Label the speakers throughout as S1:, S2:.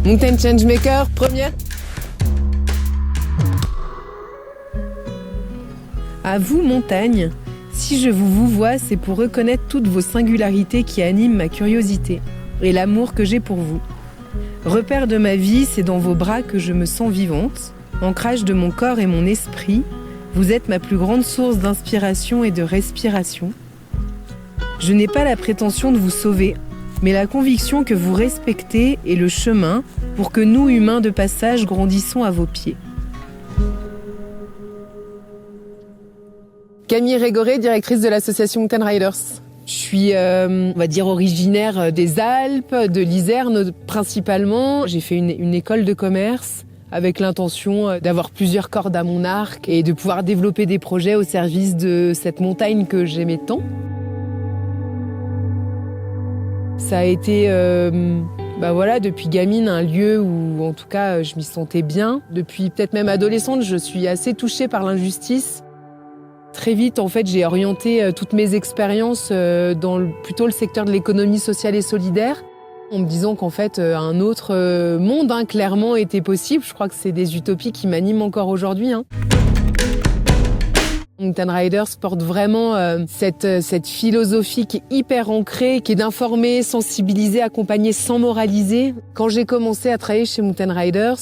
S1: Mountain Changemaker, première. À vous, montagne, si je vous vois, c'est pour reconnaître toutes vos singularités qui animent ma curiosité et l'amour que j'ai pour vous. Repère de ma vie, c'est dans vos bras que je me sens vivante. Ancrage de mon corps et mon esprit, vous êtes ma plus grande source d'inspiration et de respiration. Je n'ai pas la prétention de vous sauver, mais la conviction que vous respectez est le chemin pour que nous, humains de passage, grandissons à vos pieds. Camille Régoré, directrice de l'association Mountain Riders. Je suis, on va dire, originaire des Alpes, de l'Isère principalement. J'ai fait une école de commerce avec l'intention d'avoir plusieurs cordes à mon arc et de pouvoir développer des projets au service de cette montagne que j'aimais tant. Ça a été, depuis gamine, un lieu où, en tout cas, je m'y sentais bien. Depuis peut-être même adolescente, je suis assez touchée par l'injustice. Très vite, en fait, j'ai orienté toutes mes expériences dans plutôt le secteur de l'économie sociale et solidaire, en me disant qu'en fait, un autre monde, clairement, était possible. Je crois que c'est des utopies qui m'animent encore aujourd'hui. Mountain Riders porte vraiment cette philosophie qui est hyper ancrée, qui est d'informer, sensibiliser, accompagner sans moraliser. Quand j'ai commencé à travailler chez Mountain Riders,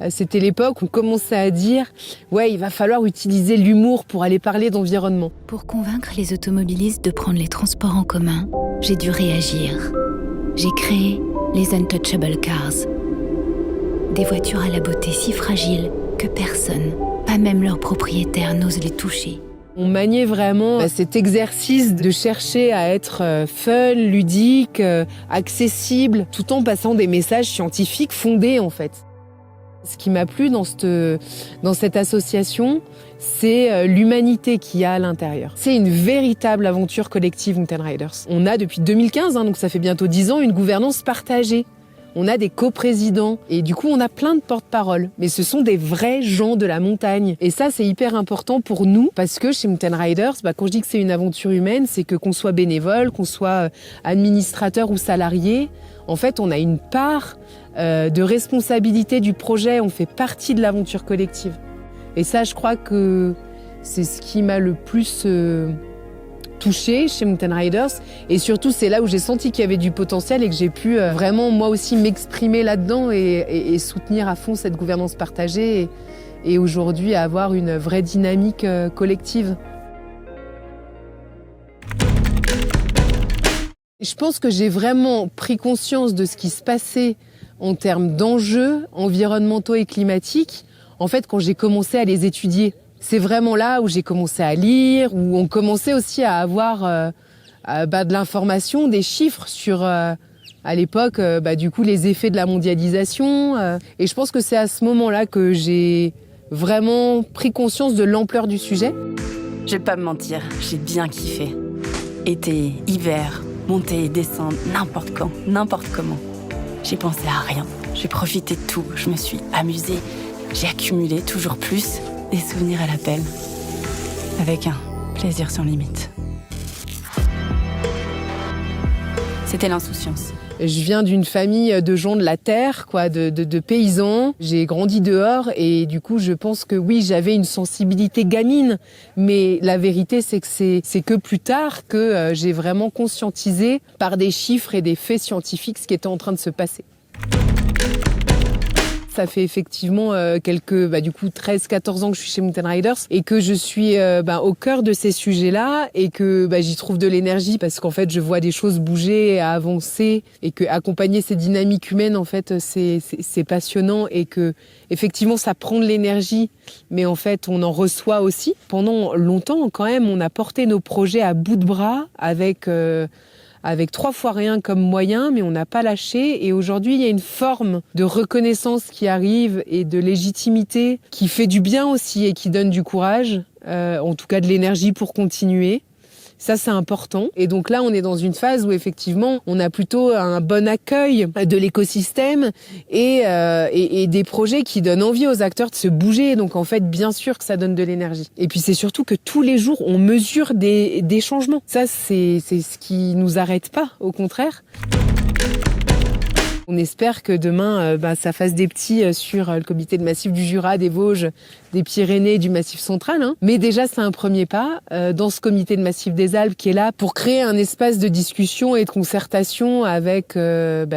S1: c'était l'époque où on commençait à dire « Ouais, il va falloir utiliser l'humour pour aller parler d'environnement ».
S2: Pour convaincre les automobilistes de prendre les transports en commun, j'ai dû réagir. J'ai créé les Untouchable Cars. Des voitures à la beauté si fragile que personne, pas même leurs propriétaires, n'ose les toucher.
S1: On maniait vraiment cet exercice de chercher à être fun, ludique, accessible, tout en passant des messages scientifiques fondés en fait. Ce qui m'a plu dans cette association, c'est l'humanité qu'il y a à l'intérieur. C'est une véritable aventure collective Mountain Riders. On a depuis 2015, donc ça fait bientôt 10 ans, une gouvernance partagée. On a des coprésidents et du coup on a plein de porte-parole. Mais ce sont des vrais gens de la montagne. Et ça c'est hyper important pour nous parce que chez Mountain Riders, quand je dis que c'est une aventure humaine, c'est que qu'on soit bénévole, qu'on soit administrateur ou salarié, en fait on a une part de responsabilité du projet, on fait partie de l'aventure collective. Et ça je crois que c'est ce qui m'a le plus touchée chez Mountain Riders et surtout c'est là où j'ai senti qu'il y avait du potentiel et que j'ai pu vraiment moi aussi m'exprimer là-dedans et soutenir à fond cette gouvernance partagée et aujourd'hui avoir une vraie dynamique collective. Je pense que j'ai vraiment pris conscience de ce qui se passait en termes d'enjeux environnementaux et climatiques, en fait, quand j'ai commencé à les étudier. C'est vraiment là où j'ai commencé à lire, où on commençait aussi à avoir de l'information, des chiffres sur, à l'époque, du coup, les effets de la mondialisation. Et je pense que c'est à ce moment-là que j'ai vraiment pris conscience de l'ampleur du sujet.
S3: Je vais pas me mentir, j'ai bien kiffé. Été, hiver, monter, descendre, n'importe quand, n'importe comment. J'ai pensé à rien, j'ai profité de tout, je me suis amusée, j'ai accumulé toujours plus, des souvenirs à l'appel, avec un plaisir sans limite. C'était l'insouciance.
S1: Je viens d'une famille de gens de la terre, de paysans. J'ai grandi dehors et du coup, je pense que oui, j'avais une sensibilité gamine. Mais la vérité, c'est que c'est que plus tard que j'ai vraiment conscientisé par des chiffres et des faits scientifiques ce qui était en train de se passer. Ça fait effectivement quelques 13-14 ans que je suis chez Mountain Riders et que je suis au cœur de ces sujets-là et que j'y trouve de l'énergie parce qu'en fait je vois des choses bouger, avancer et que accompagner ces dynamiques humaines en fait c'est passionnant et que effectivement ça prend de l'énergie mais en fait on en reçoit aussi. Pendant longtemps quand même on a porté nos projets à bout de bras avec 3 fois rien comme moyen, mais on n'a pas lâché. Et aujourd'hui, il y a une forme de reconnaissance qui arrive et de légitimité qui fait du bien aussi et qui donne du courage, en tout cas de l'énergie pour continuer. Ça, c'est important. Et donc là, on est dans une phase où effectivement, on a plutôt un bon accueil de l'écosystème et des projets qui donnent envie aux acteurs de se bouger. Donc en fait, bien sûr que ça donne de l'énergie. Et puis c'est surtout que tous les jours, on mesure des changements. Ça, c'est ce qui nous arrête pas, au contraire. On espère que demain, ça fasse des petits sur le comité de massif du Jura, des Vosges, des Pyrénées, du Massif central. Mais déjà, c'est un premier pas dans ce comité de massif des Alpes qui est là pour créer un espace de discussion et de concertation avec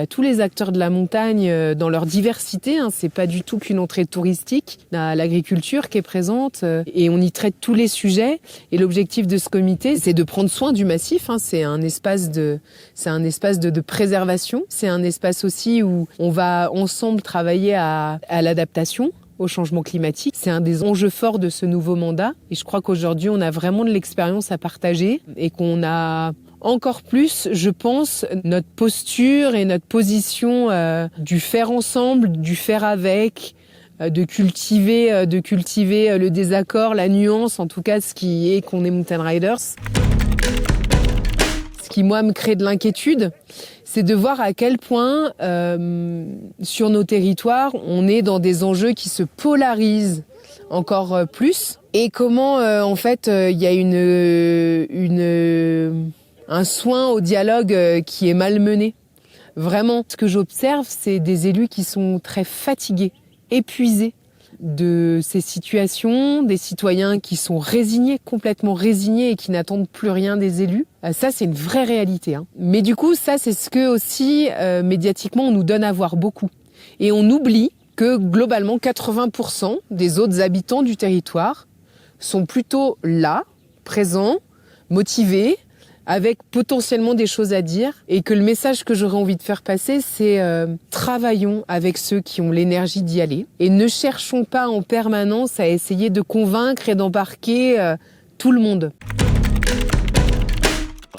S1: tous les acteurs de la montagne dans leur diversité. C'est pas du tout qu'une entrée touristique. On a l'agriculture qui est présente et on y traite tous les sujets. Et l'objectif de ce comité, c'est de prendre soin du massif. C'est un espace de préservation. C'est un espace aussi où on va ensemble travailler à l'adaptation au changement climatique. C'est un des enjeux forts de ce nouveau mandat. Et je crois qu'aujourd'hui, on a vraiment de l'expérience à partager et qu'on a encore plus, je pense, notre posture et notre position du faire ensemble, du faire avec, de cultiver le désaccord, la nuance, en tout cas ce qui est qu'on est Mountain Riders. Ce qui, moi, me crée de l'inquiétude, c'est de voir à quel point, sur nos territoires, on est dans des enjeux qui se polarisent encore plus. Et comment, il y a un soin au dialogue qui est malmené. Vraiment, ce que j'observe, c'est des élus qui sont très fatigués, épuisés de ces situations, des citoyens qui sont résignés, complètement résignés et qui n'attendent plus rien des élus. Ça, c'est une vraie réalité. Mais du coup, ça, c'est ce que aussi, médiatiquement, on nous donne à voir beaucoup. Et on oublie que, globalement, 80% des autres habitants du territoire sont plutôt là, présents, motivés, avec potentiellement des choses à dire, et que le message que j'aurais envie de faire passer, c'est travaillons avec ceux qui ont l'énergie d'y aller, et ne cherchons pas en permanence à essayer de convaincre et d'embarquer tout le monde.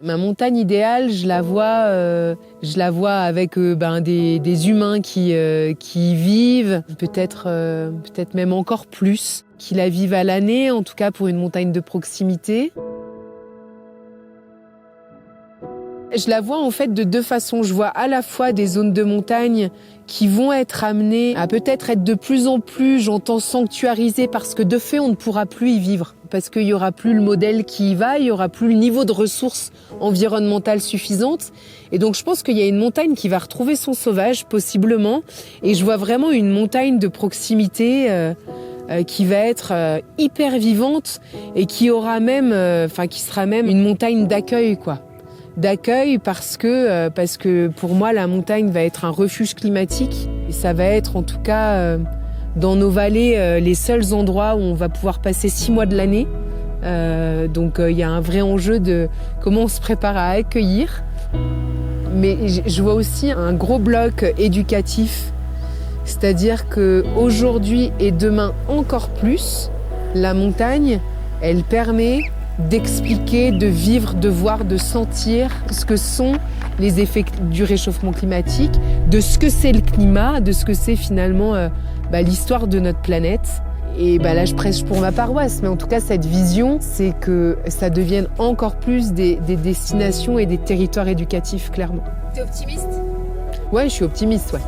S1: Ma montagne idéale, je la vois avec des humains qui y vivent, peut-être même encore plus, qui la vivent à l'année, en tout cas pour une montagne de proximité. Je la vois en fait de deux façons. Je vois à la fois des zones de montagne qui vont être amenées à peut-être être de plus en plus, j'entends, sanctuarisées parce que de fait, on ne pourra plus y vivre. Parce qu'il n'y aura plus le modèle qui y va, il n'y aura plus le niveau de ressources environnementales suffisantes. Et donc je pense qu'il y a une montagne qui va retrouver son sauvage, possiblement. Et je vois vraiment une montagne de proximité qui va être hyper vivante et qui aura même, qui sera même une montagne d'accueil, quoi. D'accueil parce que pour moi la montagne va être un refuge climatique et ça va être en tout cas dans nos vallées les seuls endroits où on va pouvoir passer 6 mois de l'année. Donc il y a un vrai enjeu de comment on se prépare à accueillir. Mais je vois aussi un gros bloc éducatif, c'est-à-dire que aujourd'hui et demain encore plus, la montagne, elle permet d'expliquer, de vivre, de voir, de sentir ce que sont les effets du réchauffement climatique, de ce que c'est le climat, de ce que c'est finalement l'histoire de notre planète. Et là, je prêche pour ma paroisse, mais en tout cas, cette vision, c'est que ça devienne encore plus des destinations et des territoires éducatifs, clairement.
S4: T'es optimiste ?
S1: Ouais, je suis optimiste, ouais.